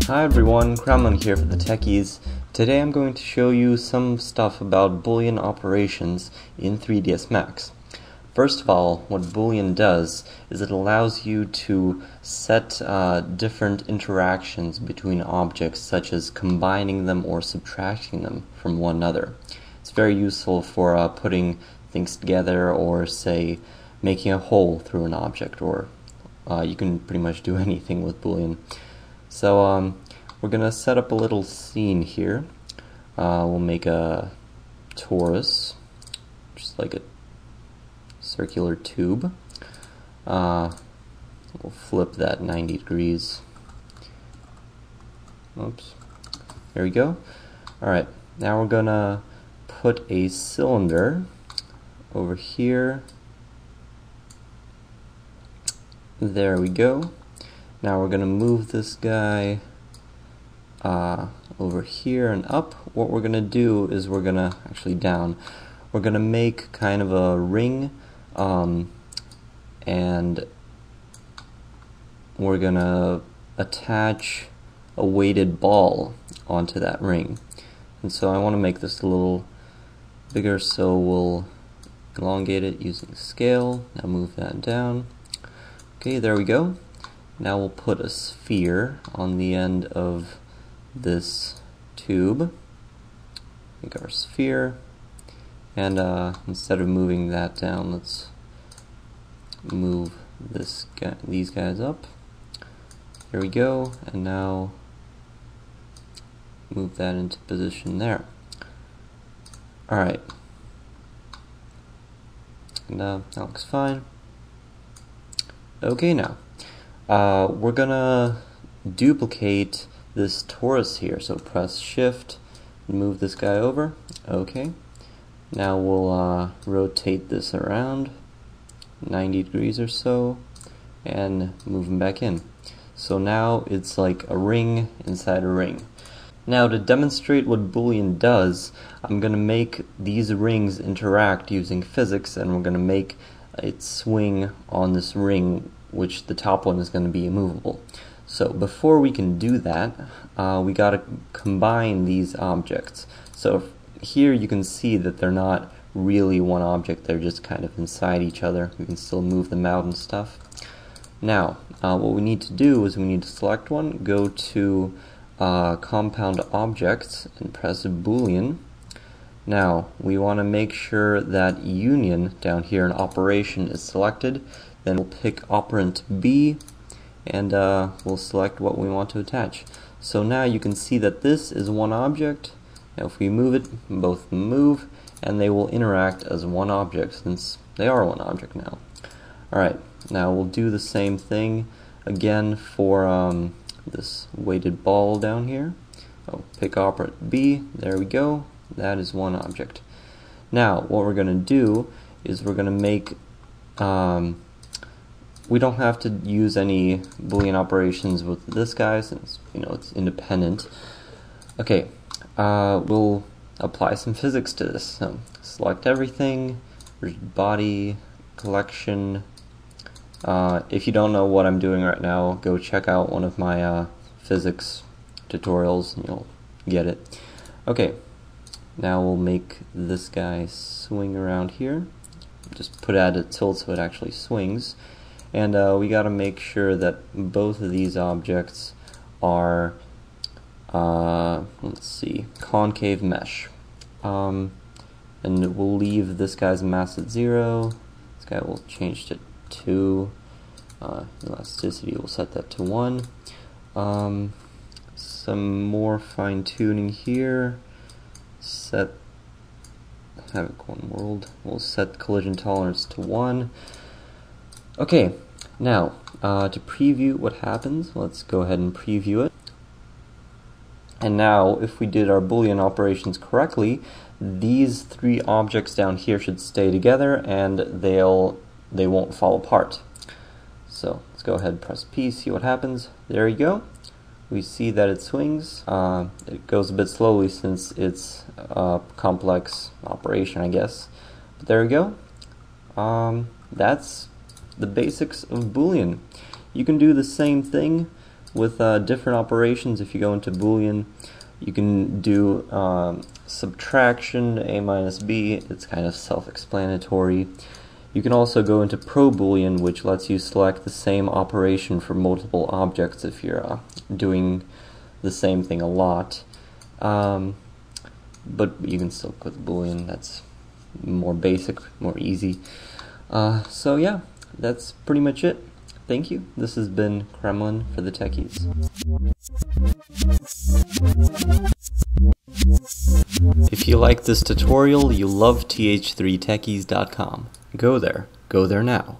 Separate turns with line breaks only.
Hi everyone, Kremlin here for the Techies. Today I'm going to show you some stuff about Boolean operations in 3ds Max. First of all, what Boolean does is it allows you to set different interactions between objects, such as combining them or subtracting them from one another. It's very useful for putting things together, or say making a hole through an object, or you can pretty much do anything with Boolean. So we're going to set up a little scene here. We'll make a torus, just like a circular tube. We'll flip that 90 degrees. Oops. There we go. Alright, now we're going to put a cylinder over here. There we go. Now we're going to move this guy over here and up. What we're going to do is we're going to, actually down, we're going to make kind of a ring, and we're going to attach a weighted ball onto that ring. And so I want to make this a little bigger, so we'll elongate it using scale. Now move that down. Okay, there we go. Now we'll put a sphere on the end of this tube. Make our sphere, and instead of moving that down, let's move these guys up. Here we go, and now move that into position there. Alright, and that looks fine. Okay, now we're gonna duplicate this torus here, so press shift and move this guy over. Okay, now we'll rotate this around 90 degrees or so and move him back in. So now it's like a ring inside a ring. Now, to demonstrate what Boolean does, I'm going to make these rings interact using physics, and we're going to make it swing on this ring, which the top one is going to be immovable. So before we can do that, we got to combine these objects. So here you can see that they're not really one object, they're just kind of inside each other. We can still move them out and stuff. Now, what we need to do is we need to select one, go to compound objects, and press Boolean. Now, we want to make sure that union down here in operation is selected. Then we'll pick operand B, and we'll select what we want to attach. So now you can see that this is one object. Now if we move it, both move, and they will interact as one object, since they are one object now. Alright, now we'll do the same thing again for this weighted ball down here. Pick operand B, there we go, that is one object. Now what we're going to do is we're going to make, we don't have to use any Boolean operations with this guy, since it's independent. Okay, we'll apply some physics to this. So select everything, body, collection. If you don't know what I'm doing right now, go check out one of my physics tutorials and you'll get it. Okay, now we'll make this guy swing around here. Just put it at a tilt so it actually swings. And we got to make sure that both of these objects are, let's see, concave mesh. And we'll leave this guy's mass at 0. This guy will change to 2. Elasticity, we'll set that to 1. Some more fine tuning here. Set Havok World. We'll set collision tolerance to 1. Okay, now to preview what happens, let's go ahead and preview it. And now, if we did our Boolean operations correctly, these three objects down here should stay together, and they won't fall apart. So let's go ahead and press P, see what happens. There you go. We see that it swings. It goes a bit slowly since it's a complex operation, I guess. But there we go. That's the basics of Boolean. You can do the same thing with different operations. If you go into Boolean, you can do subtraction, a minus b. It's kind of self-explanatory. You can also go into pro Boolean, which lets you select the same operation for multiple objects if you're doing the same thing a lot. But you can still click Boolean. That's more basic, more easy. So yeah, that's pretty much it. Thank you. This has been Kremlin for the Techies. If you like this tutorial, you'll love th3techies.com. Go there now.